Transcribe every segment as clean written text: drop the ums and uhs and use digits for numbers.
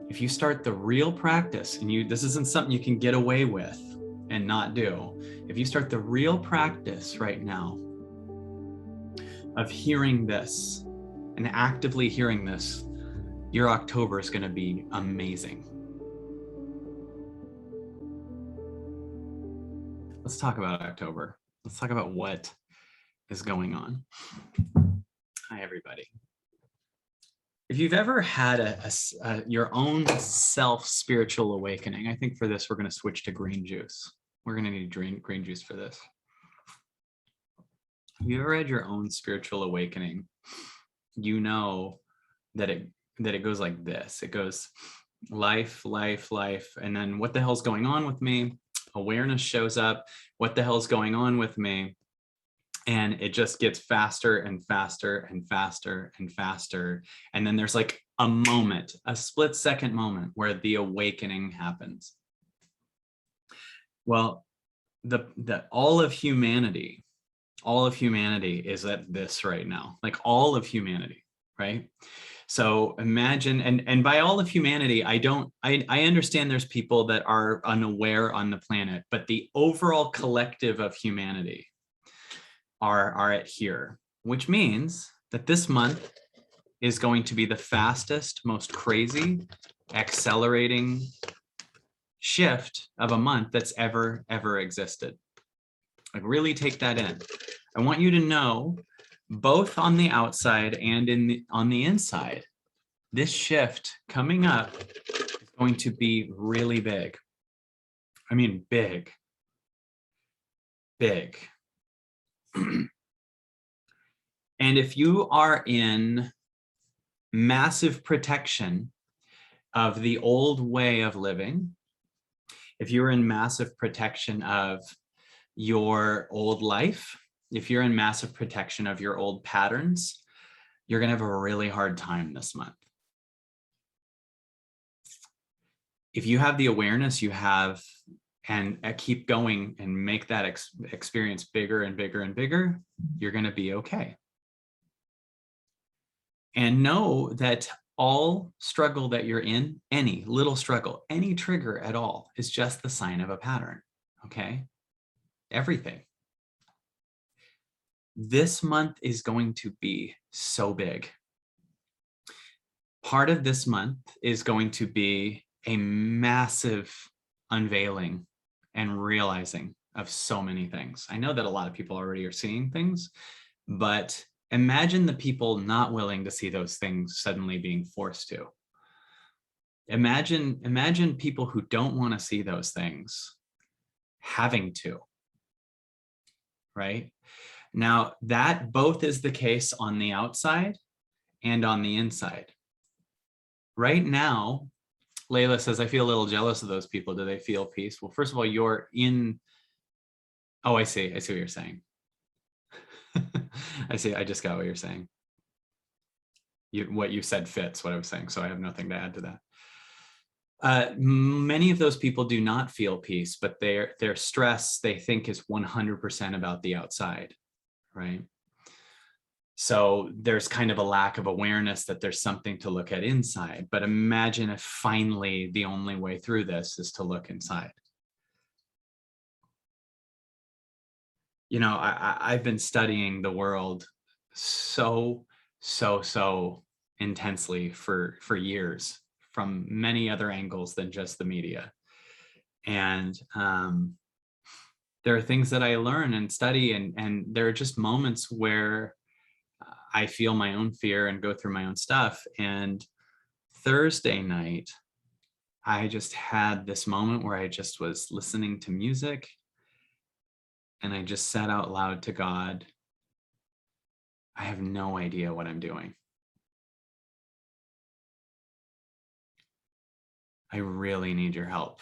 if you start the real practice, and this isn't something you can get away with and not do, if you start the real practice right now of hearing this and actively hearing this, your October is going to be amazing. Let's talk about October. Let's talk about what is going on. Hi, everybody. If you've ever had your own self-spiritual awakening, I think for this, we're going to switch to green juice. We're going to need green juice for this. If you ever had your own spiritual awakening, you know that it goes like this. It goes life, life, life, and then what the hell's going on with me? Awareness shows up. What the hell's going on with me? And it just gets faster and faster and faster and faster. And then there's like a moment, a split-second moment where the awakening happens. Well, all of humanity is at this right now, like all of humanity, right? So imagine, and by all of humanity, I understand there's people that are unaware on the planet, but the overall collective of humanity are at here, which means that this month is going to be the fastest, most crazy, accelerating shift of a month that's ever existed. Like, really take that in. I want you to know, both on the outside and on the inside, this shift coming up is going to be really big. I mean, big. And if you are in massive protection of the old way of living, if you're in massive protection of your old life, if you're in massive protection of your old patterns, you're going to have a really hard time this month. If you have the awareness you have, and keep going and make that experience bigger and bigger and bigger, you're going to be okay. And know that all struggle that you're in, any little struggle, any trigger at all, is just the sign of a pattern, okay? Everything. This month is going to be so big. Part of this month is going to be a massive unveiling and realizing of so many things. I know that a lot of people already are seeing things, but imagine the people not willing to see those things suddenly being forced to. Imagine people who don't want to see those things having to, right? Now, that both is the case on the outside and on the inside. Right now, Layla says, I feel a little jealous of those people. Do they feel peace? Well, first of all, you're in. Oh, I see what you're saying. I see. I just got what you're saying. What you said fits what I was saying, so I have nothing to add to that. Many of those people do not feel peace, but their stress, they think, is 100% about the outside, right? So there's kind of a lack of awareness that there's something to look at inside. But imagine if finally the only way through this is to look inside. You know, I've been studying the world so intensely for years, from many other angles than just the media. And there are things that I learn and study, and there are just moments where I feel my own fear and go through my own stuff. And Thursday night, I just had this moment where I just was listening to music, and I just said out loud to God, I have no idea what I'm doing. I really need your help.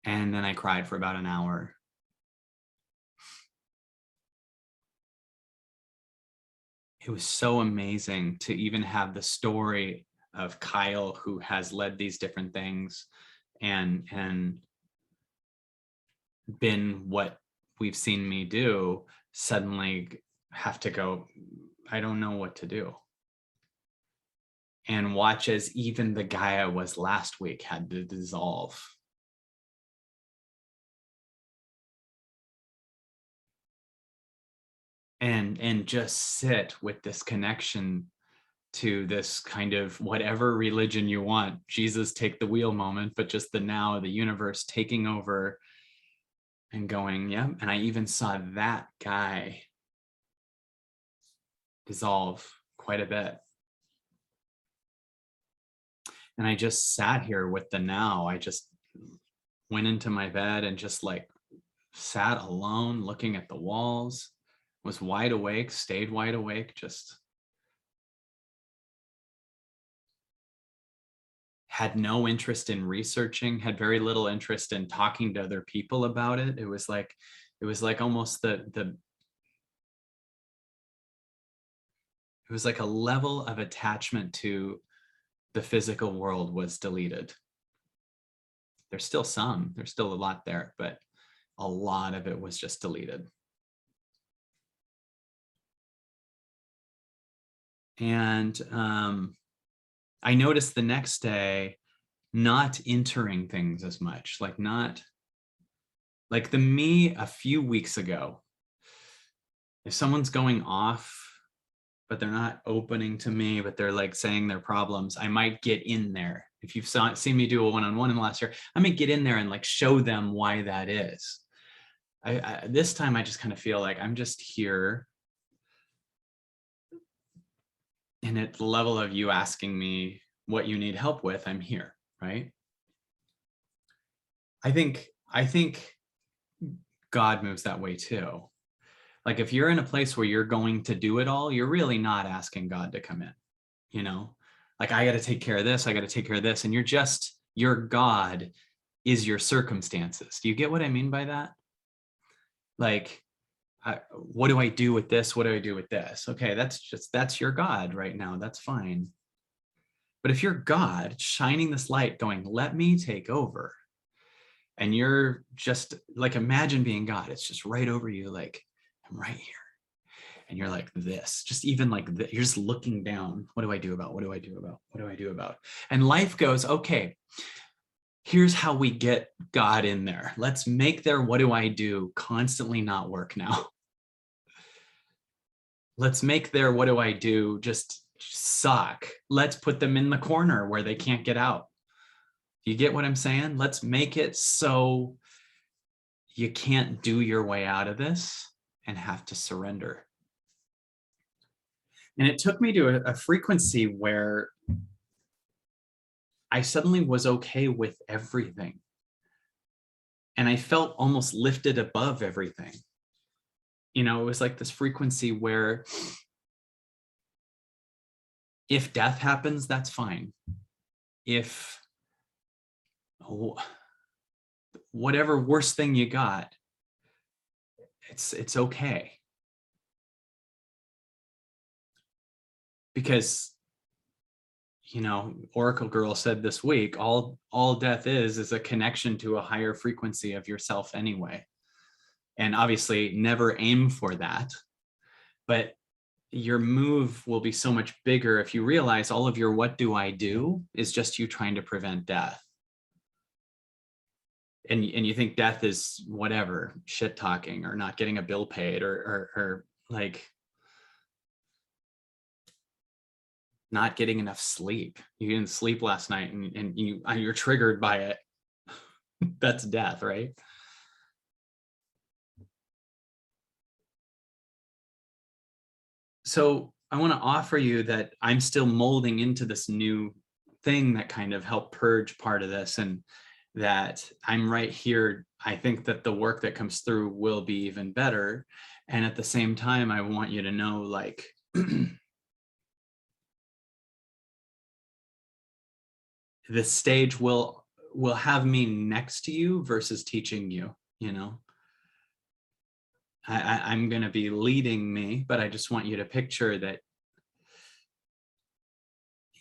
And then I cried for about an hour. It was so amazing to even have the story of Kyle, who has led these different things and been what we've seen me do, suddenly have to go, I don't know what to do. and watch as even the guy I was last week had to dissolve. And just sit with this connection to this kind of whatever religion you want, Jesus take the wheel moment, but just the now, the universe taking over and going, yeah. And I even saw that guy dissolve quite a bit. And I just sat here with the now. I just went into my bed and just like sat alone looking at the walls, was wide awake, stayed wide awake, just had no interest in researching, had very little interest in talking to other people about it. It was like almost it was like a level of attachment to the physical world was deleted. There's still a lot there, but a lot of it was just deleted. And I noticed the next day not entering things as much, like not like the me a few weeks ago. If someone's going off, but they're not opening to me, but they're like saying their problems, I might get in there. If you've seen me do a one-on-one in the last year, I might get in there and like show them why that is. This time I just kind of feel like I'm just here. And at the level of you asking me what you need help with, I'm here, right? I think God moves that way too. Like if you're in a place where you're going to do it all, you're really not asking God to come in, you know? Like I got to take care of this, I got to take care of this, and your God is your circumstances. Do you get what I mean by that? Like, what do I do with this? What do I do with this? Okay, that's your God right now. That's fine. But if you're God shining this light going, let me take over, and you're just like, imagine being God, it's just right over you, like, I'm right here. And you're like this, just even like this, you're just looking down. What do I do about? What do I do about? What do I do about? And life goes, okay, here's how we get God in there. Let's make their what do I do constantly not work now. Let's make their what do I do just suck. Let's put them in the corner where they can't get out. You get what I'm saying? Let's make it so you can't do your way out of this and have to surrender. And it took me to a frequency where I suddenly was okay with everything. And I felt almost lifted above everything. You know, it was like this frequency where if death happens, that's fine. If whatever worst thing you got, it's okay. Because, you know, Oracle Girl said this week, all death is a connection to a higher frequency of yourself anyway. And obviously never aim for that, but your move will be so much bigger if you realize all of your what do I do is just you trying to prevent death. And you think death is whatever, shit talking or not getting a bill paid or like not getting enough sleep. You didn't sleep last night and you're triggered by it. That's death, right? So I want to offer you that I'm still molding into this new thing that kind of helped purge part of this, and that I'm right here. I think that the work that comes through will be even better. And at the same time, I want you to know, like, the stage will have me next to you versus teaching you, you know. I'm going to be leading me, but I just want you to picture that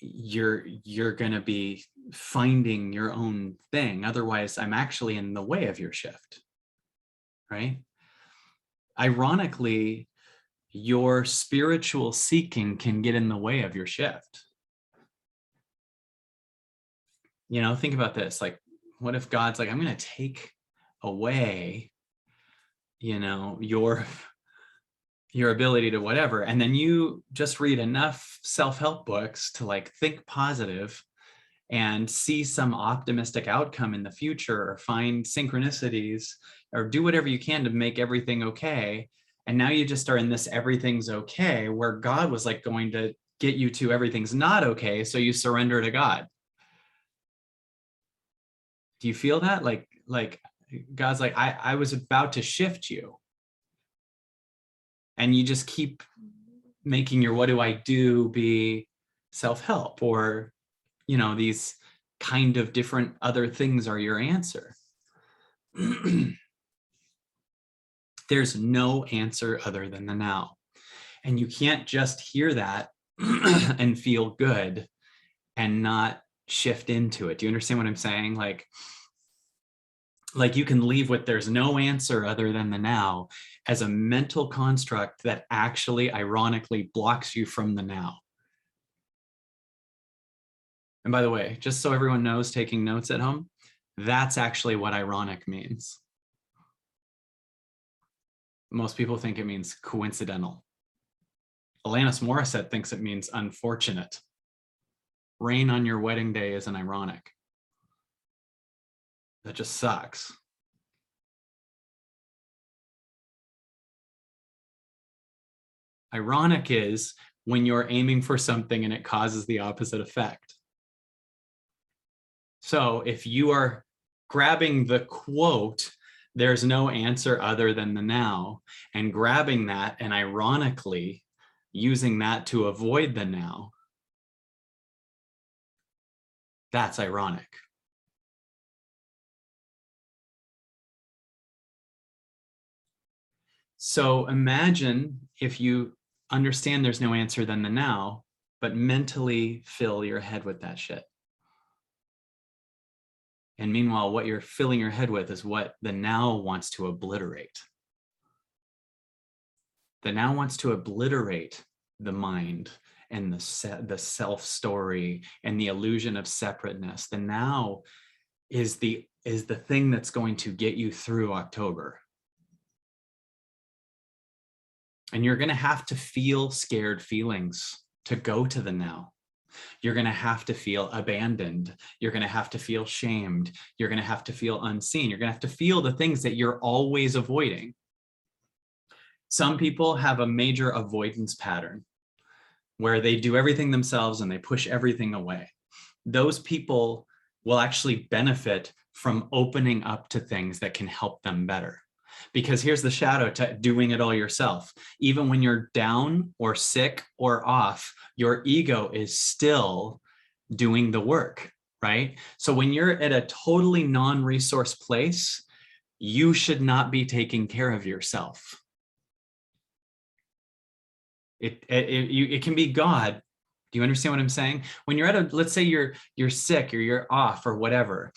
you're going to be finding your own thing. Otherwise, I'm actually in the way of your shift, right? Ironically, your spiritual seeking can get in the way of your shift. You know, think about this. Like, what if God's like, I'm going to take away, you know, your ability to whatever. And then you just read enough self-help books to like think positive and see some optimistic outcome in the future, or find synchronicities, or do whatever you can to make everything okay. And now you just are in this everything's okay, where God was like going to get you to everything's not okay. So you surrender to God. Do you feel that? Like God's like, I was about to shift you. And you just keep making your what do I do be self-help, or, you know, these kind of different other things are your answer. There's no answer other than the now. And you can't just hear that and feel good and not shift into it. Do you understand what I'm saying? Like you can leave with there's no answer other than the now as a mental construct that actually ironically blocks you from the now. And by the way, just so everyone knows, taking notes at home, that's actually what ironic means. Most people think it means coincidental. Alanis Morissette thinks it means unfortunate. Rain on your wedding day isn't ironic. That just sucks. Ironic is when you're aiming for something and it causes the opposite effect. So if you are grabbing the quote, there's no answer other than the now, and grabbing that and ironically using that to avoid the now, that's ironic. So imagine if you understand there's no answer than the now, but mentally fill your head with that shit. And meanwhile, what you're filling your head with is what the now wants to obliterate. The now wants to obliterate the mind and the self story and the illusion of separateness. The now is the thing that's going to get you through October. And you're going to have to feel scared feelings to go to the now. You're going to have to feel abandoned. You're going to have to feel shamed. You're going to have to feel unseen. You're going to have to feel the things that you're always avoiding. Some people have a major avoidance pattern where they do everything themselves and they push everything away. Those people will actually benefit from opening up to things that can help them better. Because here's the shadow to doing it all yourself. Even when you're down or sick or off, your ego is still doing the work, right? So when you're at a totally non-resource place, you should not be taking care of yourself. It can be God. Do you understand what I'm saying? When you're at let's say you're sick or you're off or whatever,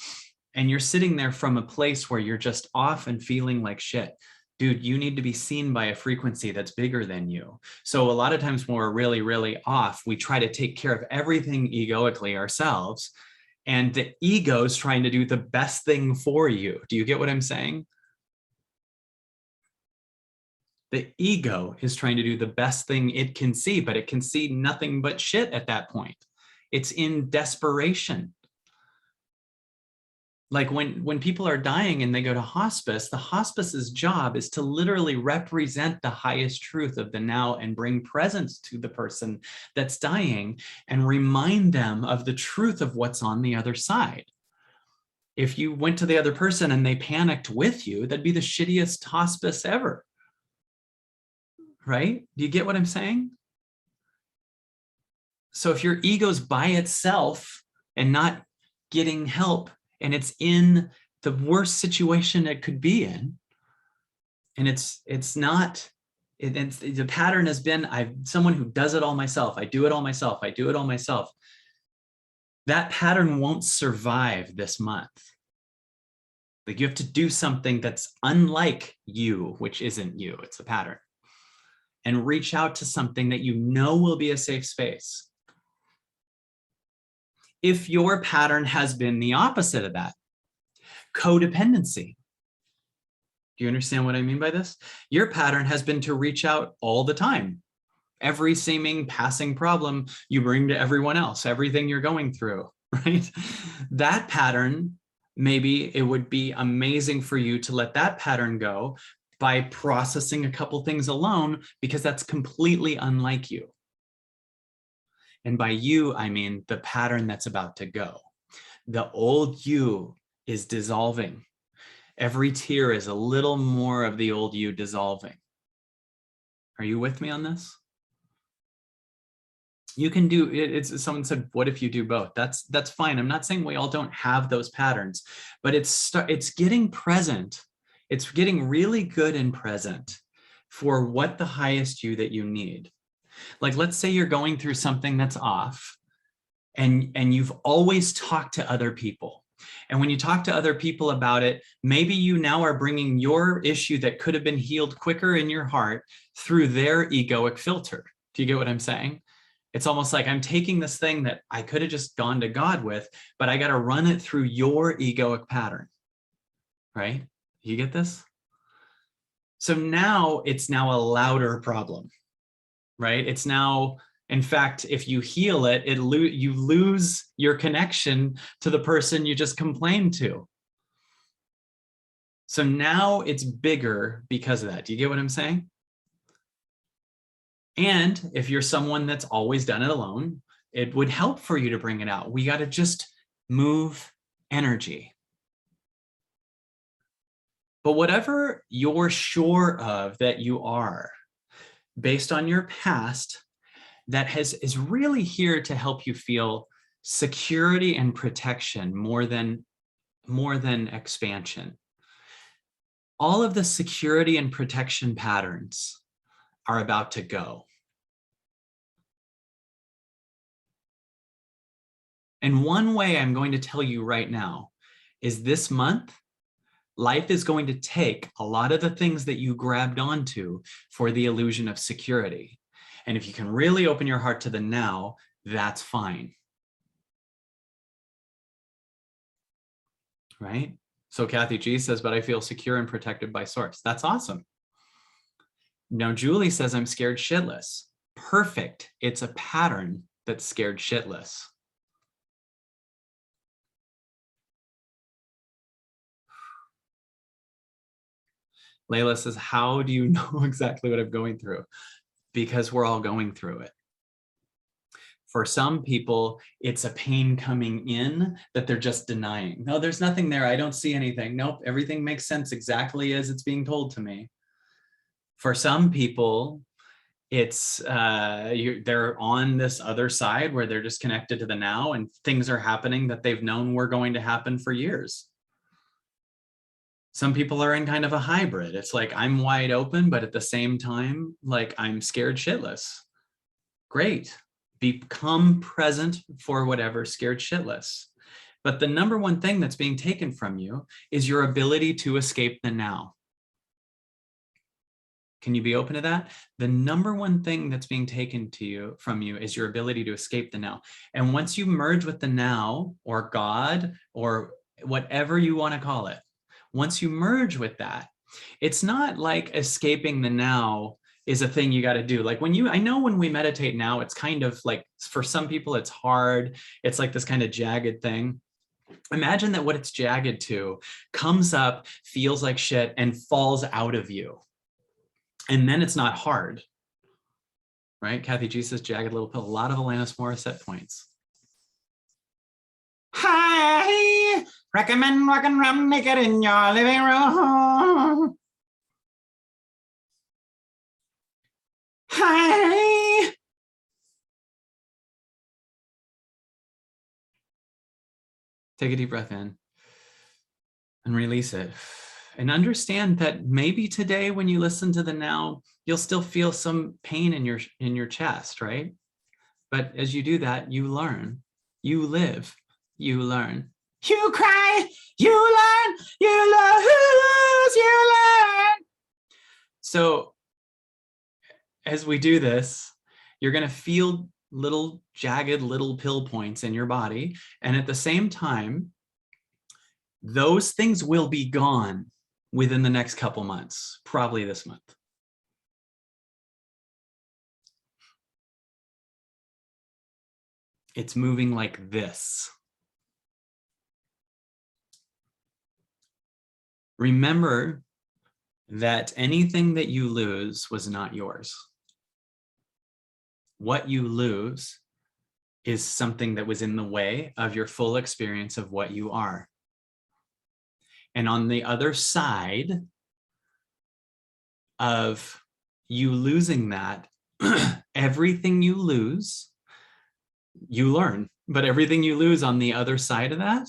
and you're sitting there from a place where you're just off and feeling like shit, dude, you need to be seen by a frequency that's bigger than you. So a lot of times when we're really, really off, we try to take care of everything egoically ourselves. And the ego's trying to do the best thing for you. Do you get what I'm saying? The ego is trying to do the best thing it can see, but it can see nothing but shit at that point. It's in desperation. Like when people are dying and they go to hospice, the hospice's job is to literally represent the highest truth of the now and bring presence to the person that's dying and remind them of the truth of what's on the other side. If you went to the other person and they panicked with you, that'd be the shittiest hospice ever. Right? Do you get what I'm saying? So if your ego's by itself and not getting help, and it's in the worst situation it could be in, and the pattern has been, I'm someone who does it all myself. I do it all myself. I do it all myself. That pattern won't survive this month. Like you have to do something that's unlike you, which isn't you, it's a pattern. And reach out to something that you know will be a safe space. if your pattern has been the opposite of that, codependency. Do you understand what I mean by this? Your pattern has been to reach out all the time. Every seeming passing problem you bring to everyone else, everything you're going through, right? That pattern, maybe it would be amazing for you to let that pattern go by processing a couple things alone, because that's completely unlike you. And by you, I mean the pattern that's about to go. The old you is dissolving. Every tear is a little more of the old you dissolving. Are you with me on this? You can do it. Someone said, what if you do both? That's fine. I'm not saying we all don't have those patterns, but it's getting present. It's getting really good and present for what the highest you that you need. Like, let's say you're going through something that's off, and you've always talked to other people. And when you talk to other people about it, maybe you now are bringing your issue that could have been healed quicker in your heart through their egoic filter. Do you get what I'm saying? It's almost like I'm taking this thing that I could have just gone to God with, but I got to run it through your egoic pattern, right? You get this? So now it's now a louder problem, right? It's now, in fact, if you heal it, you lose your connection to the person you just complained to. So now it's bigger because of that. Do you get what I'm saying? And if you're someone that's always done it alone, it would help for you to bring it out. We got to just move energy. But whatever you're sure of that you are, based on your past, that is really here to help you feel security and protection more than expansion. All of the security and protection patterns are about to go. And one way I'm going to tell you right now is this month, life is going to take a lot of the things that you grabbed onto for the illusion of security. And if you can really open your heart to the now, that's fine. Right? So Kathy G says, but I feel secure and protected by source. That's awesome. Now Julie says, I'm scared shitless. Perfect. It's a pattern that's scared shitless. Layla says, how do you know exactly what I'm going through? Because we're all going through it. For some people, it's a pain coming in that they're just denying. No, there's nothing there. I don't see anything. Nope, everything makes sense exactly as it's being told to me. For some people, it's they're on this other side where they're just connected to the now, and things are happening that they've known were going to happen for years. Some people are in kind of a hybrid. It's like, I'm wide open, but at the same time, like, I'm scared shitless. Great. Become present for whatever scared shitless. But the number one thing that's being taken from you is your ability to escape the now. Can you be open to that? The number one thing that's being taken from you is your ability to escape the now. And once you merge with the now, or God, or whatever you want to call it, once you merge with that, it's not like escaping the now is a thing you got to do. Like I know when we meditate now, it's kind of like, for some people, it's hard. It's like this kind of jagged thing. Imagine that what it's jagged to comes up, feels like shit, and falls out of you. And then it's not hard, right? Kathy G says, jagged little pill, a lot of Alanis Morissette points. Hi, recommend walking around naked in your living room. Hi. Take a deep breath in and release it. And understand that maybe today when you listen to the now, you'll still feel some pain in your chest, right? But as you do that, you learn, you live, you learn. You cry, you learn, you lose, you learn. So as we do this, you're going to feel little jagged little pill points in your body. And at the same time, those things will be gone within the next couple months, probably this month. It's moving like this. Remember that anything that you lose was not yours. What you lose is something that was in the way of your full experience of what you are. And on the other side of you losing that, everything you lose, you learn. But everything you lose on the other side of that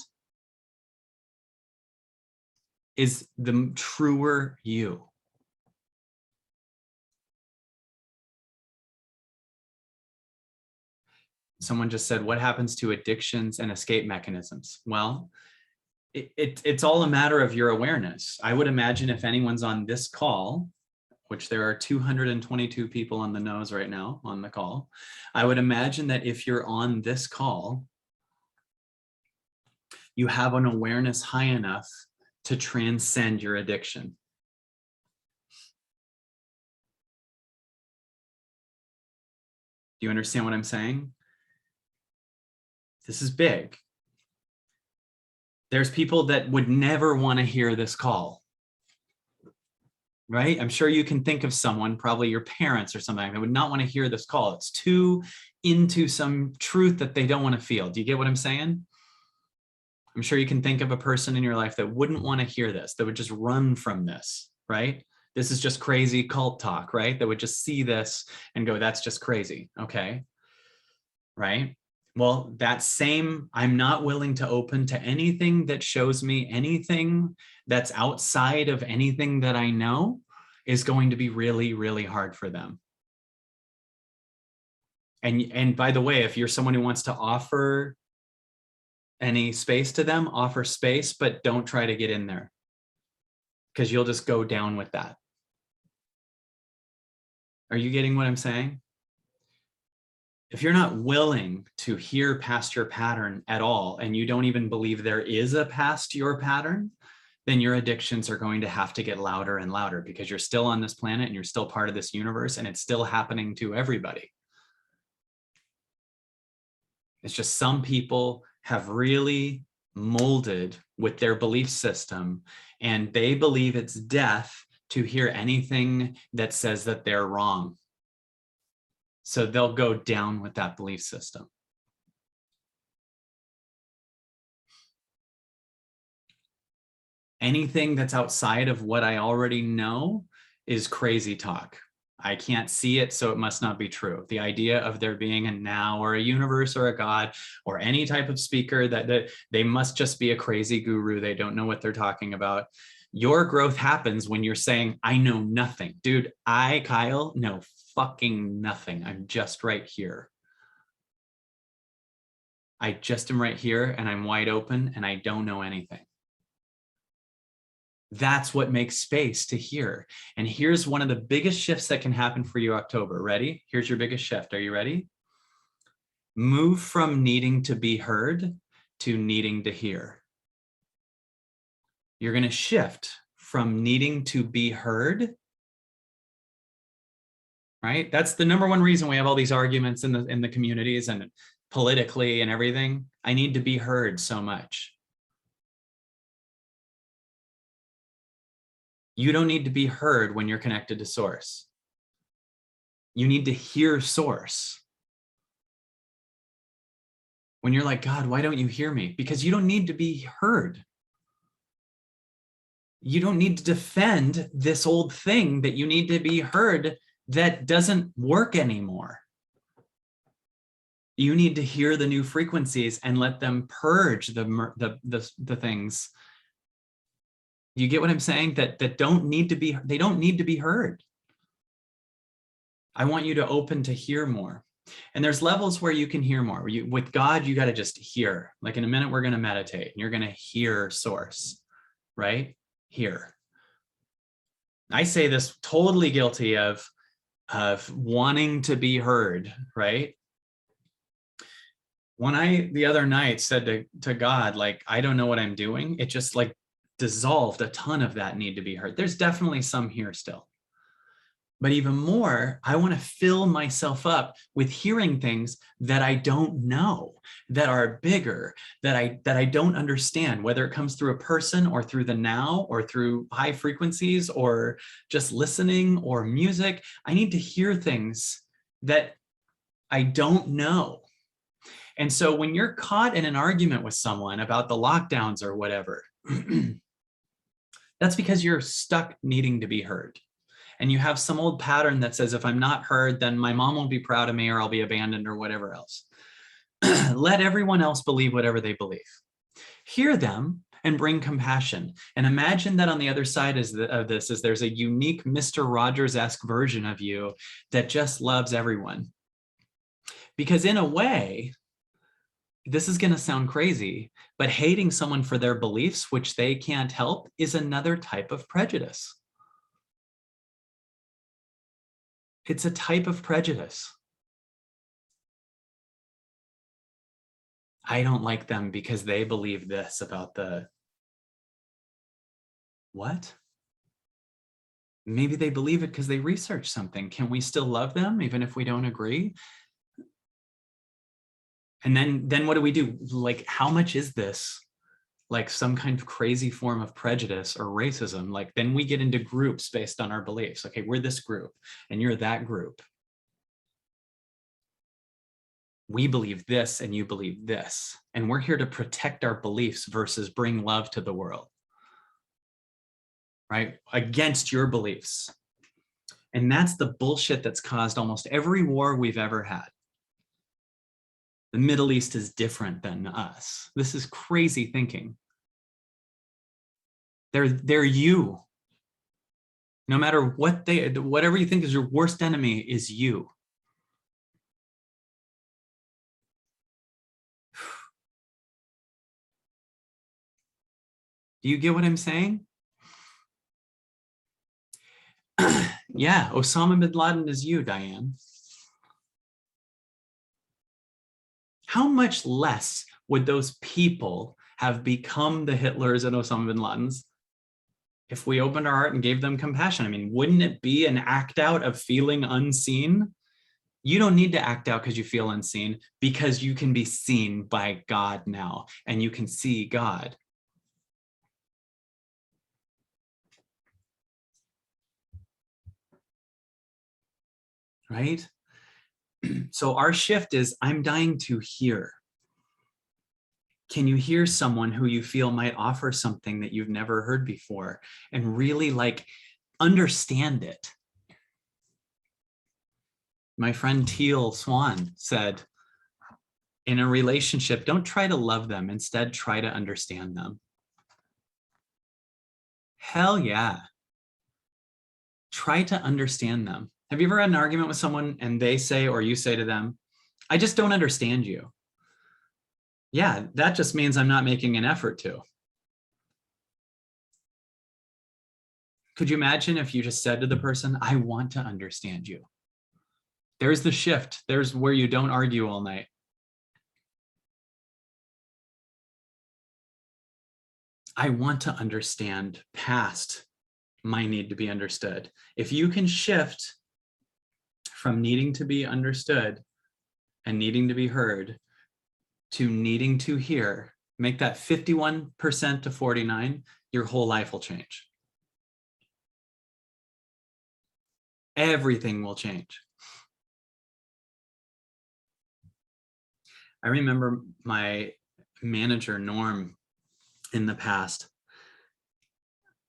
is the truer you. Someone just said, what happens to addictions and escape mechanisms? Well, it's all a matter of your awareness. I would imagine if anyone's on this call, which there are 222 people on the nose right now on the call, I would imagine that if you're on this call, you have an awareness high enough to transcend your addiction. Do you understand what I'm saying? This is big. There's people that would never want to hear this call, right? I'm sure you can think of someone, probably your parents or something, that would not want to hear this call. It's too into some truth that they don't want to feel. Do you get what I'm saying? I'm sure you can think of a person in your life that wouldn't want to hear this, that would just run from this, right? This is just crazy cult talk, right? That would just see this and go, that's just crazy, okay? Right? Well, that same, I'm not willing to open to anything that shows me anything that's outside of anything that I know is going to be really, really hard for them. And by the way, if you're someone who wants to offer any space to them, offer space, but don't try to get in there because you'll just go down with that. Are you getting what I'm saying? If you're not willing to hear past your pattern at all, and you don't even believe there is a past your pattern, then your addictions are going to have to get louder and louder because you're still on this planet and you're still part of this universe and it's still happening to everybody. It's just some people have really molded with their belief system and they believe it's death to hear anything that says that they're wrong. So they'll go down with that belief system. Anything that's outside of what I already know is crazy talk. I can't see it, so it must not be true. The idea of there being a now or a universe or a God or any type of speaker that they must just be a crazy guru. They don't know what they're talking about. Your growth happens when you're saying, I know nothing. Dude, Kyle, know fucking nothing. I'm just right here. I just am right here and I'm wide open and I don't know anything. That's what makes space to hear. And here's one of the biggest shifts that can happen for you, October. Ready? Here's your biggest shift. Are you ready? Move from needing to be heard to needing to hear. You're going to shift from needing to be heard, right? That's the number one reason we have all these arguments in the communities and politically and everything. I need to be heard so much. You don't need to be heard when you're connected to source. You need to hear source. When you're like, God, why don't you hear me? Because you don't need to be heard. You don't need to defend this old thing that you need to be heard that doesn't work anymore. You need to hear the new frequencies and let them purge the things. You get what I'm saying? That don't need to be, they don't need to be heard. I want you to open to hear more. And there's levels where you can hear more. With God, you got to just hear. Like in a minute, we're going to meditate and you're going to hear source, right? Hear. I say this totally guilty of wanting to be heard, right? When I the other night said to God, like, I don't know what I'm doing, it just like dissolved a ton of that need to be heard. There's definitely some here still. But even more, I want to fill myself up with hearing things that I don't know, that are bigger, that I don't understand, whether it comes through a person or through the now or through high frequencies or just listening or music. I need to hear things that I don't know. And so when you're caught in an argument with someone about the lockdowns or whatever, that's because you're stuck needing to be heard. And you have some old pattern that says, if I'm not heard, then my mom won't be proud of me or I'll be abandoned or whatever else. Let everyone else believe whatever they believe. Hear them and bring compassion. And imagine that on the other side of this is there's a unique Mr. Rogers-esque version of you that just loves everyone. Because in a way, this is going to sound crazy, but hating someone for their beliefs, which they can't help, is another type of prejudice. It's a type of prejudice. I don't like them because they believe this about the what? Maybe they believe it because they researched something. Can we still love them even if we don't agree? And then what do we do? Like, how much is this like some kind of crazy form of prejudice or racism? Like, then we get into groups based on our beliefs. Okay, we're this group and you're that group. We believe this and you believe this. And we're here to protect our beliefs versus bring love to the world, right? Against your beliefs. And that's the bullshit that's caused almost every war we've ever had. The Middle East is different than us. This is crazy thinking. They're you. No matter what whatever you think is your worst enemy is you. Do you get what I'm saying? Yeah, Osama bin Laden is you, Diane. How much less would those people have become the Hitlers and Osama bin Ladens if we opened our heart and gave them compassion? I mean, wouldn't it be an act out of feeling unseen? You don't need to act out because you feel unseen, because you can be seen by God now and you can see God. Right? So our shift is, I'm dying to hear. Can you hear someone who you feel might offer something that you've never heard before and really like understand it? My friend Teal Swan said, in a relationship, don't try to love them. Instead, try to understand them. Hell yeah. Try to understand them. Have you ever had an argument with someone and they say, or you say to them, I just don't understand you? Yeah, that just means I'm not making an effort to. Could you imagine if you just said to the person, I want to understand you? There's the shift. There's where you don't argue all night. I want to understand past my need to be understood. If you can shift from needing to be understood and needing to be heard to needing to hear, make that 51% to 49, your whole life will change. Everything will change. I remember my manager, Norm, in the past,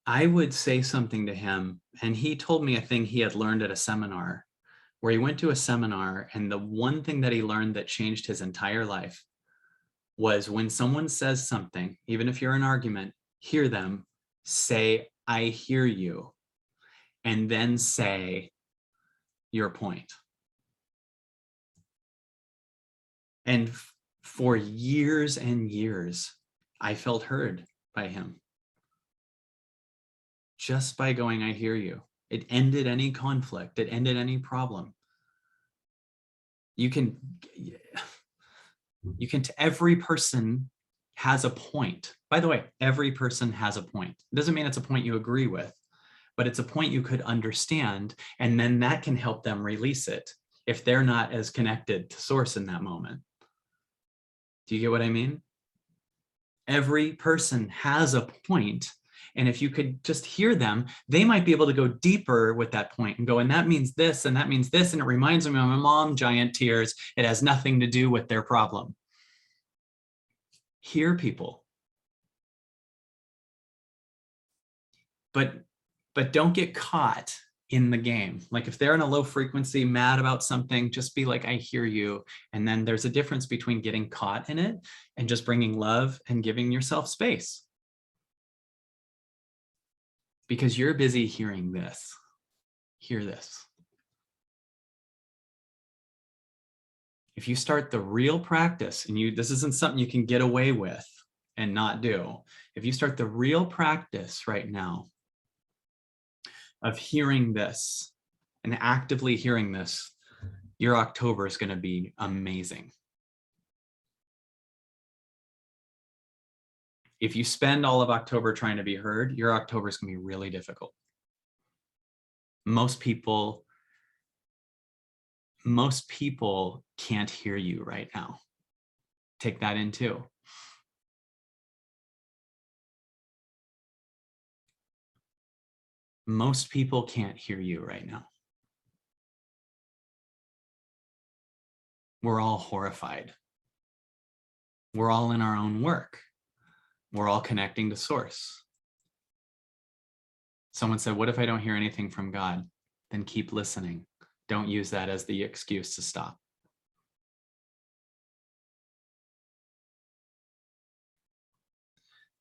I would say something to him and he told me a thing he had learned at a seminar, where he went to a seminar and the one thing that he learned that changed his entire life was when someone says something, even if you're in an argument, hear them, say, I hear you, and then say your point. And for years and years, I felt heard by him. Just by going, I hear you. It ended any conflict. It ended any problem. You can, You can, every person has a point. By the way, every person has a point. It doesn't mean it's a point you agree with, but it's a point you could understand, and then that can help them release it if they're not as connected to source in that moment. Do you get what I mean? Every person has a point, and if you could just hear them, they might be able to go deeper with that point and go, and that means this, and that means this, and it reminds me of my mom, giant tears. It has nothing to do with their problem. Hear people. But don't get caught in the game. Like if they're in a low frequency, mad about something, just be like, I hear you. And then there's a difference between getting caught in it and just bringing love and giving yourself space. Because you're busy hearing this. Hear this. If you start the real practice, and this isn't something you can get away with and not do. If you start the real practice right now of hearing this and actively hearing this, your October is going to be amazing. If you spend all of October trying to be heard, your October is going to be really difficult. Most people can't hear you right now. Take that in too. Most people can't hear you right now. We're all horrified. We're all in our own work. We're all connecting to source. Someone said, what if I don't hear anything from God? Then keep listening. Don't use that as the excuse to stop.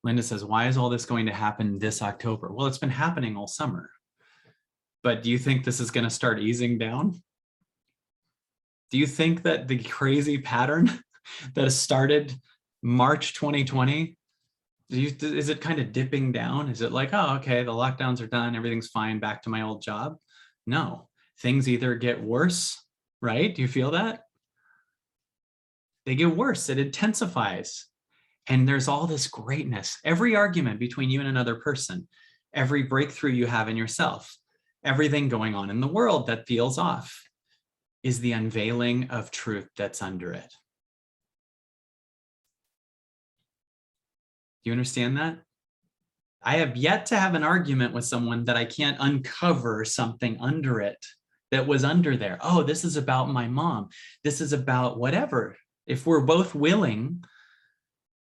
Linda says, why is all this going to happen this October? Well, it's been happening all summer. But do you think this is going to start easing down? Do you think that the crazy pattern that has started March 2020, is it kind of dipping down? Is it like, oh, okay, the lockdowns are done, everything's fine, back to my old job? No, things either get worse, right? Do you feel that? They get worse, it intensifies. And there's all this greatness. Every argument between you and another person, every breakthrough you have in yourself, everything going on in the world that feels off is the unveiling of truth that's under it. Do you understand that? I have yet to have an argument with someone that I can't uncover something under it that was under there. Oh, this is about my mom. This is about whatever. If we're both willing,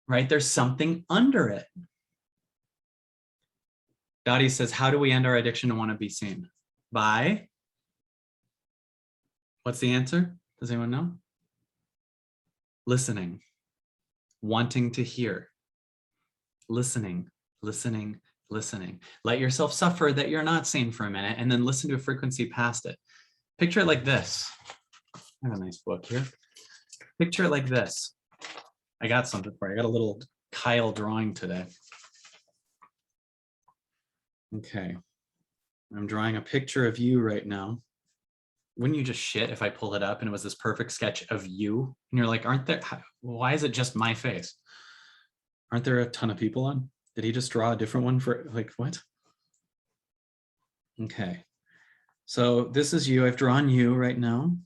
right, there's something under it. Dottie says, how do we end our addiction to want to be seen? By, what's the answer? Does anyone know? Listening, wanting to hear, listening, listening, listening. Let yourself suffer that you're not seen for a minute, and then listen to a frequency past it. Picture it like this. I have a nice book here. Picture it like this. I got something for you. I got a little Kyle drawing today. Okay. I'm drawing a picture of you right now. Wouldn't you just shit if I pulled it up and it was this perfect sketch of you? And you're like, why is it just my face? Aren't there a ton of people on? Did he just draw a different one for, like, what? Okay. So this is you. I've drawn you right now.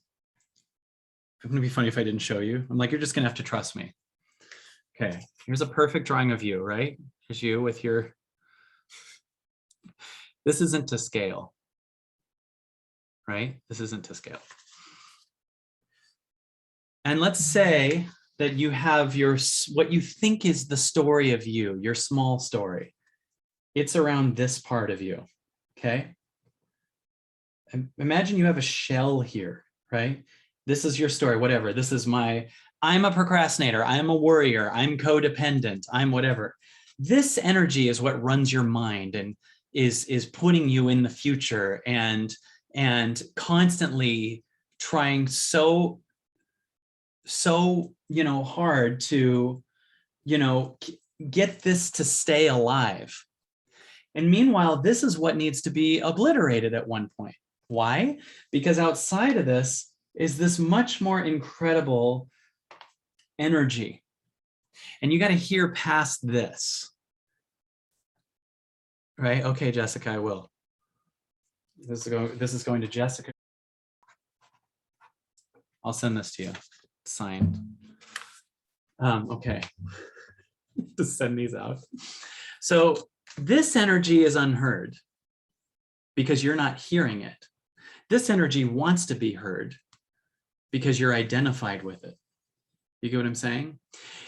It wouldn't be funny if I didn't show you. I'm like, you're just gonna have to trust me. Okay, here's a perfect drawing of you, right? Here's you with your, this isn't to scale, right? This isn't to scale. And let's say that you have what you think is the story of you, your small story. It's around this part of you, okay? Imagine you have a shell here, right? This is your story, whatever. This is I'm a procrastinator, I'm a worrier, I'm codependent, I'm whatever. This energy is what runs your mind and is putting you in the future and constantly trying so hard to get this to stay alive. And meanwhile, this is what needs to be obliterated at one point. Why? Because outside of this is this much more incredible energy. And you got to hear past this. Right? Okay, Jessica, I will. This is going to Jessica. I'll send this to you. Signed. Okay. To send these out. So this energy is unheard because you're not hearing it. This energy wants to be heard because you're identified with it. You get what I'm saying?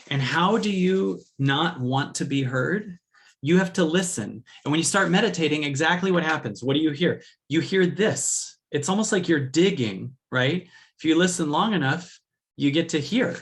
And how do you not want to be heard? You have to listen. And when you start meditating, exactly what happens? What do you hear? You hear this. It's almost like you're digging, right? If you listen long enough, you get to hear,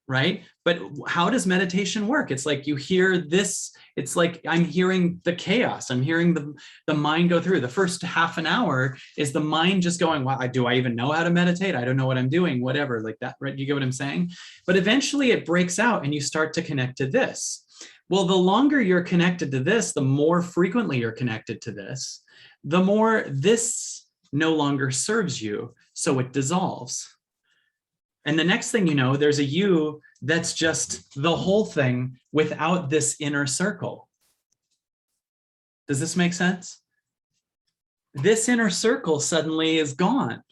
right? But how does meditation work? It's like you hear this. It's like I'm hearing the chaos. I'm hearing the mind go through. The first half an hour is the mind just going, well, do I even know how to meditate? I don't know what I'm doing, whatever, like that, right? You get what I'm saying? But eventually it breaks out and you start to connect to this. Well, the longer you're connected to this, the more frequently you're connected to this, the more this no longer serves you, so it dissolves. And the next thing you know, there's a you that's just the whole thing without this inner circle. Does this make sense? This inner circle suddenly is gone.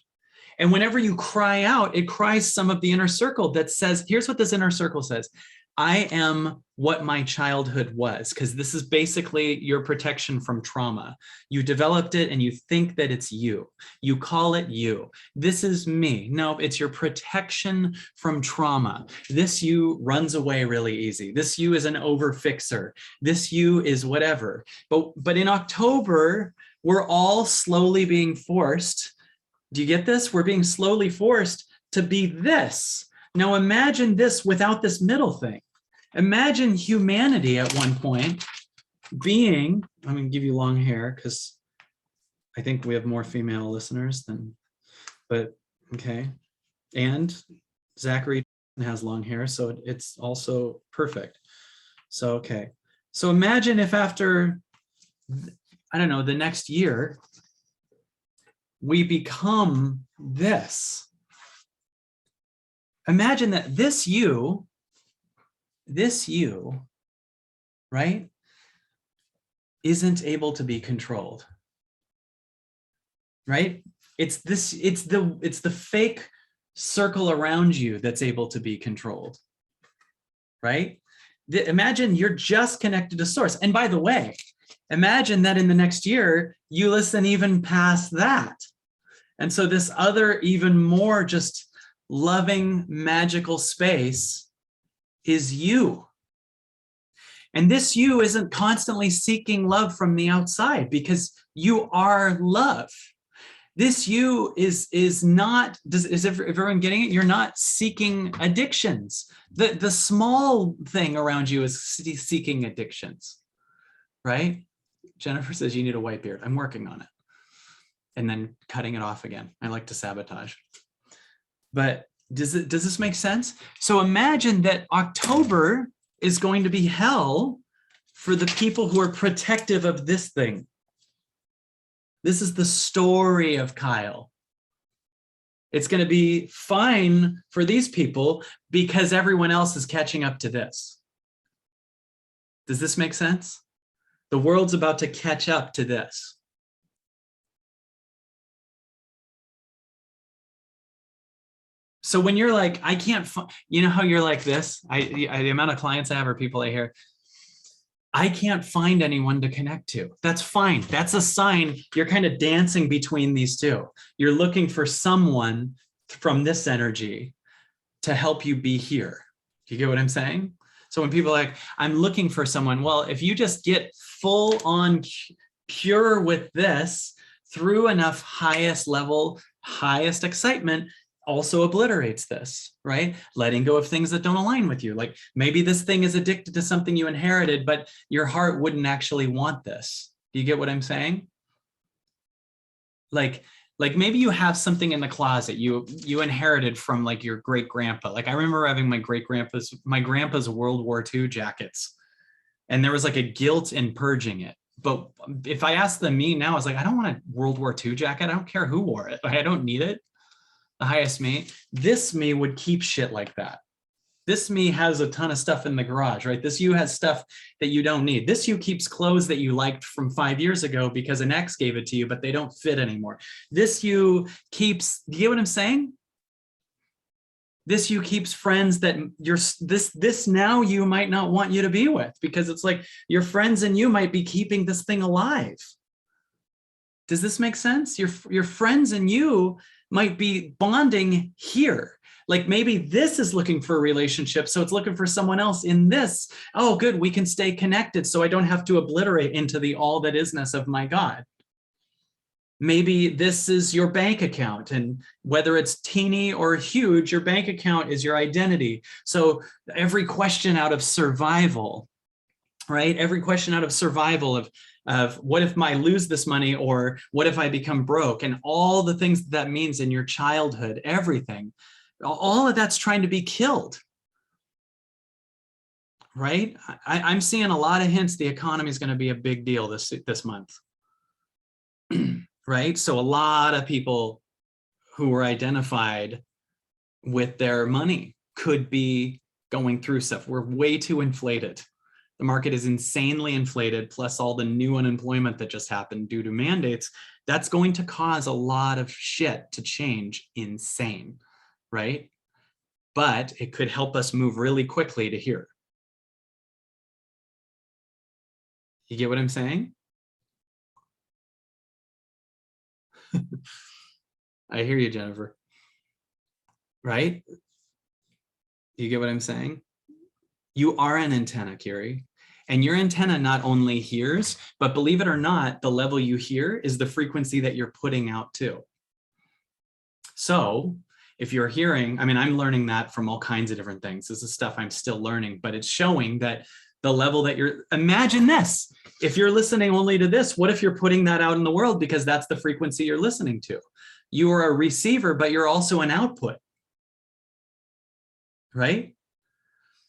And whenever you cry out, it cries some of the inner circle that says, here's what this inner circle says. I am what my childhood was, because this is basically your protection from trauma. You developed it and you think that it's you. You call it you. This is me. No, it's your protection from trauma. This you runs away really easy. This you is an overfixer. This you is whatever. But in October, we're all slowly being forced. Do you get this? We're being slowly forced to be this. Now imagine this without this middle thing. Imagine humanity at one point being, I'm going to give you long hair because I think we have more female listeners than, but okay. And Zachary has long hair, so it's also perfect. So, okay. So imagine if after, I don't know, the next year, we become this. Imagine that this you, right, isn't able to be controlled, right? It's the fake circle around you that's able to be controlled, right? Imagine you're just connected to source. And by the way, imagine that in the next year, you listen even past that. And so this other, even more just loving, magical space is you. And this you isn't constantly seeking love from the outside because you are love. This you is not, is everyone getting it? You're not seeking addictions. The small thing around you is seeking addictions, right? Jennifer says you need a white beard. I'm working on it. And then cutting it off again. I like to sabotage. But does this make sense? So imagine that October is going to be hell for the people who are protective of this thing. This is the story of Kyle. It's going to be fine for these people because everyone else is catching up to this. Does this make sense? The world's about to catch up to this. So when you're like, I can't, you know how you're like this? The amount of clients I have or people I hear, I can't find anyone to connect to. That's fine. That's a sign you're kind of dancing between these two. You're looking for someone from this energy to help you be here. Do you get what I'm saying? So when people are like, I'm looking for someone, well, if you just get full on pure with this through enough highest level, highest excitement, also obliterates this, right? Letting go of things that don't align with you. Like maybe this thing is addicted to something you inherited, but your heart wouldn't actually want this. Do you get what I'm saying? Like maybe you have something in the closet you inherited from like your great grandpa. Like I remember having my grandpa's World War II jackets, and there was like a guilt in purging it. But if I asked them me now, I was like, I don't want a World War II jacket. I don't care who wore it. Like, I don't need it. The highest me, this me would keep shit like that. This me has a ton of stuff in the garage, right? This you has stuff that you don't need. This you keeps clothes that you liked from 5 years ago because an ex gave it to you, but they don't fit anymore. This you keeps, do you get what I'm saying? This you keeps friends that you're, this now you might not want you to be with, because it's like your friends and you might be keeping this thing alive. Does this make sense? Your friends and you might be bonding here. Like maybe this is looking for a relationship, so it's looking for someone else in this. Oh, good, we can stay connected so I don't have to obliterate into the all that isness of my God. Maybe this is your bank account, and whether it's teeny or huge, your bank account is your identity. So every question out of survival, right? Every question out of survival of what if I lose this money, or what if I become broke, and all the things that means in your childhood, everything, all of that's trying to be killed, right? I'm seeing a lot of hints the economy is going to be a big deal this month, right? So a lot of people who were identified with their money could be going through stuff. We're way too inflated. The market is insanely inflated, plus all the new unemployment that just happened due to mandates. That's going to cause a lot of shit to change insane, right? But it could help us move really quickly to here. You get what I'm saying? I hear you, Jennifer. Right? You get what I'm saying? You are an antenna, Kiri. And your antenna not only hears, but believe it or not, the level you hear is the frequency that you're putting out too. So if you're hearing, I mean, I'm learning that from all kinds of different things. This is stuff I'm still learning, but it's showing that the level that you're, imagine this, if you're listening only to this, what if you're putting that out in the world because that's the frequency you're listening to? You are a receiver, but you're also an output, right?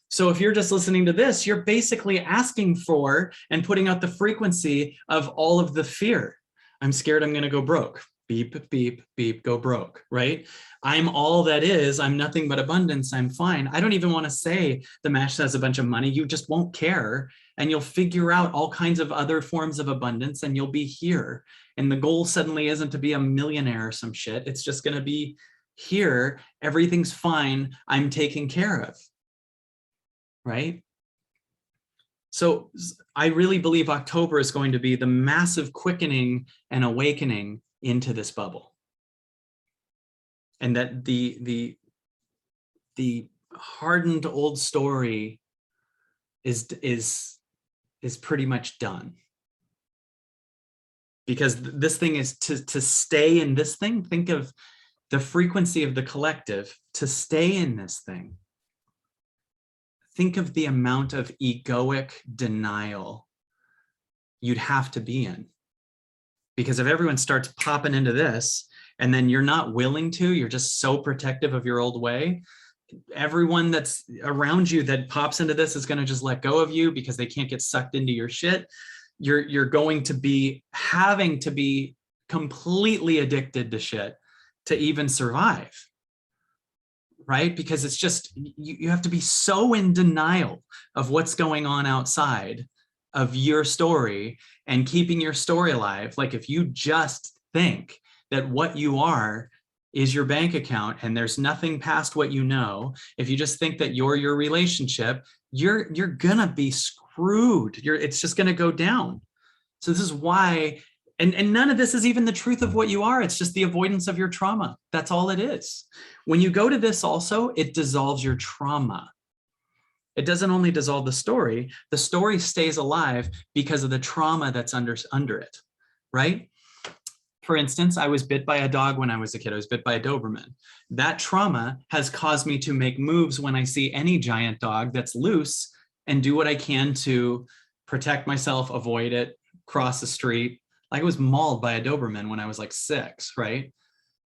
So if you're just listening to this, you're basically asking for and putting out the frequency of all of the fear. I'm scared I'm going to go broke. Beep, beep, beep, go broke, right? I'm all that is. I'm nothing but abundance. I'm fine. I don't even want to say the mash has a bunch of money. You just won't care. And you'll figure out all kinds of other forms of abundance and you'll be here. And the goal suddenly isn't to be a millionaire or some shit. It's just going to be here. Everything's fine. I'm taken care of. Right? So I really believe October is going to be the massive quickening and awakening into this bubble. And that the hardened old story is pretty much done. Because this thing is to stay in this thing, think of the frequency of the collective, to stay in this thing. Think of the amount of egoic denial you'd have to be in. Because if everyone starts popping into this, and then you're not willing to, you're just so protective of your old way, everyone that's around you that pops into this is going to just let go of you because they can't get sucked into your shit. You're going to be having to be completely addicted to shit to even survive. Right? Because it's just, you have to be so in denial of what's going on outside of your story and keeping your story alive. Like if you just think that what you are is your bank account and there's nothing past what you know, if you just think that you're your relationship, you're gonna be screwed. It's just gonna go down. So this is why, and none of this is even the truth of what you are. It's just the avoidance of your trauma. That's all it is. When you go to this also, it dissolves your trauma. It doesn't only dissolve the story stays alive because of the trauma that's under it, right? For instance, I was bit by a dog when I was a kid. I was bit by a Doberman. That trauma has caused me to make moves when I see any giant dog that's loose and do what I can to protect myself, avoid it, cross the street. I was mauled by a Doberman when I was like 6, right?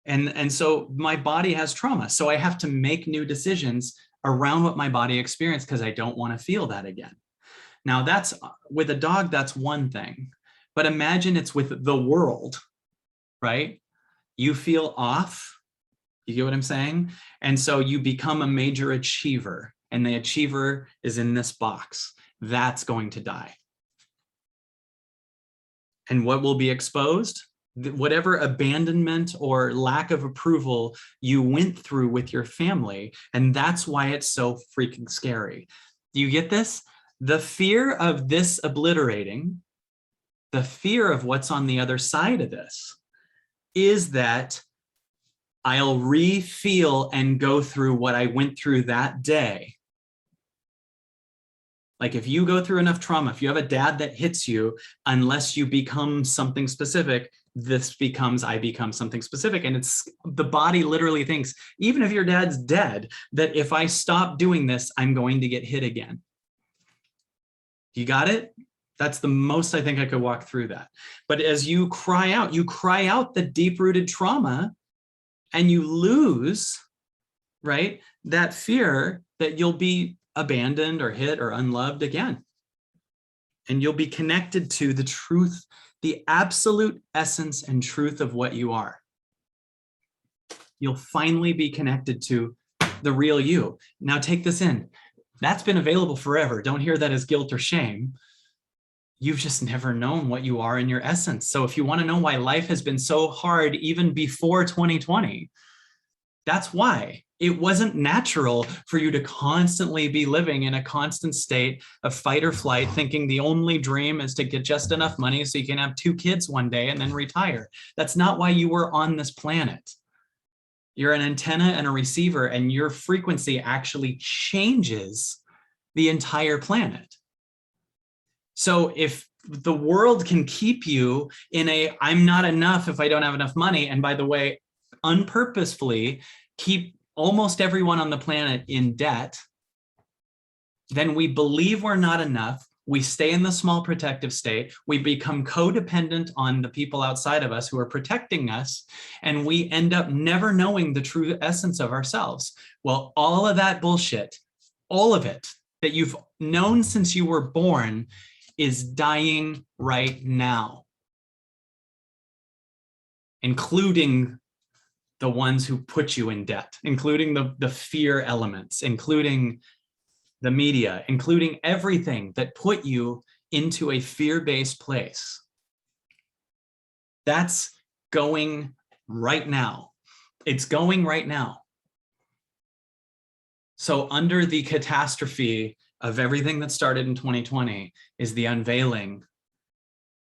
And so my body has trauma. So I have to make new decisions around what my body experienced because I don't want to feel that again. Now that's, with a dog, that's one thing. But imagine it's with the world, right? You feel off. You get what I'm saying? And so you become a major achiever. and the achiever is in this box. That's going to die. And what will be exposed? Whatever abandonment or lack of approval you went through with your family. And that's why it's so freaking scary. Do you get this? The fear of this obliterating, the fear of what's on the other side of this, is that I'll re-feel and go through what I went through that day. Like if you go through enough trauma, if you have a dad that hits you, unless you become something specific, this becomes, I become something specific. And it's, the body literally thinks, even if your dad's dead, that if I stop doing this, I'm going to get hit again. You got it? That's the most I think I could walk through that. But as you cry out the deep-rooted trauma, and you lose, right, that fear that you'll be abandoned or hit or unloved again. And you'll be connected to the truth, the absolute essence and truth of what you are. You'll finally be connected to the real you. Now take this in. That's been available forever. Don't hear that as guilt or shame. You've just never known what you are in your essence. So if you want to know why life has been so hard even before 2020, that's why. It wasn't natural for you to constantly be living in a constant state of fight or flight, thinking the only dream is to get just enough money so you can have 2 kids one day and then retire. That's not why you were on this planet. You're an antenna and a receiver, and your frequency actually changes the entire planet. So if the world can keep you in a, I'm not enough if I don't have enough money, and by the way, unpurposefully keep almost everyone on the planet in debt, then we believe we're not enough. We stay in the small protective state. We become codependent on the people outside of us who are protecting us, and we end up never knowing the true essence of ourselves. Well, all of that bullshit, all of it that you've known since you were born, is dying right now, including the ones who put you in debt, including the fear elements, including the media, including everything that put you into a fear-based place. That's going right now. It's going right now. So under the catastrophe of everything that started in 2020 is the unveiling.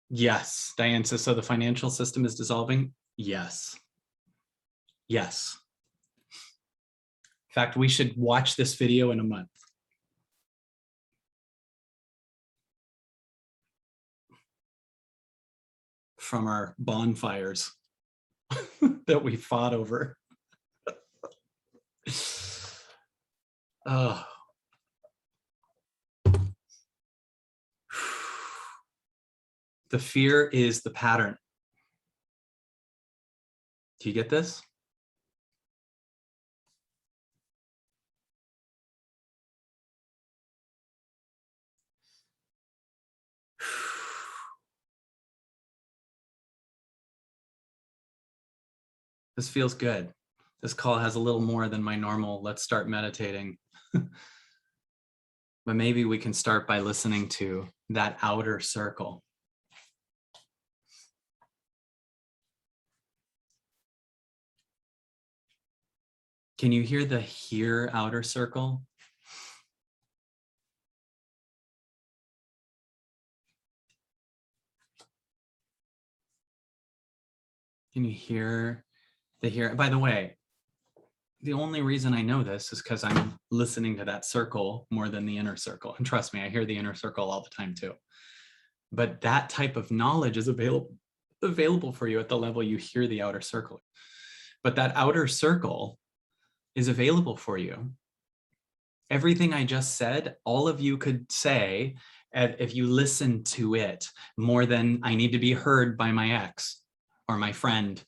Yes, Diane says, so the financial system is dissolving? Yes. Yes. In fact, we should watch this video in a month. From our bonfires that we fought over. Oh. The fear is the pattern. Do you get this? This feels good. This call has a little more than my normal, let's start meditating. But maybe we can start by listening to that outer circle. Can you hear the here outer circle? Can you hear the here? By the way, the only reason I know this is because I'm listening to that circle more than the inner circle. And trust me, I hear the inner circle all the time too. But that type of knowledge is available for you at the level you hear the outer circle. But that outer circle is available for you. Everything I just said, all of you could say if you listen to it more than I need to be heard by my ex or my friend.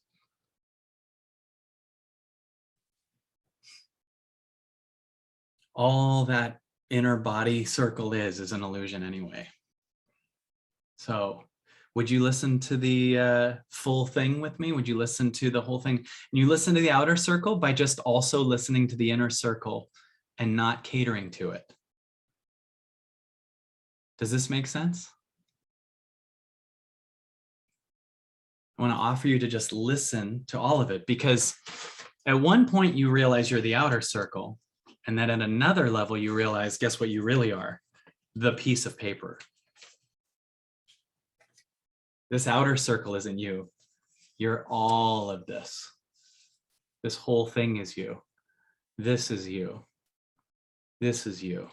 All that inner body circle is an illusion anyway. So would you listen to the full thing with me? Would you listen to the whole thing? And you listen to the outer circle by just also listening to the inner circle and not catering to it. Does this make sense? I want to offer you to just listen to all of it, because at one point you realize you're the outer circle, and then at another level you realize, guess what you really are? The piece of paper. This outer circle isn't you. You're all of this. This whole thing is you. This is you. This is you.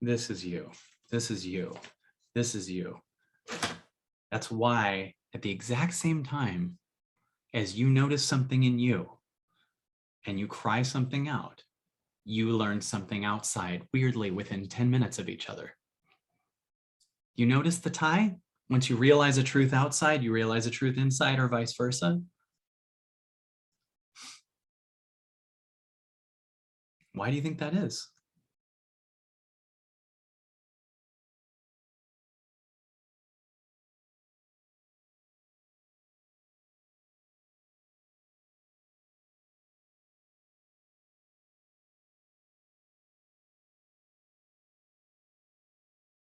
This is you. This is you. This is you. That's why at the exact same time as you notice something in you and you cry something out, you learn something outside, weirdly within 10 minutes of each other. You notice the tie? Once you realize a truth outside, you realize a truth inside, or vice versa. Why do you think that is?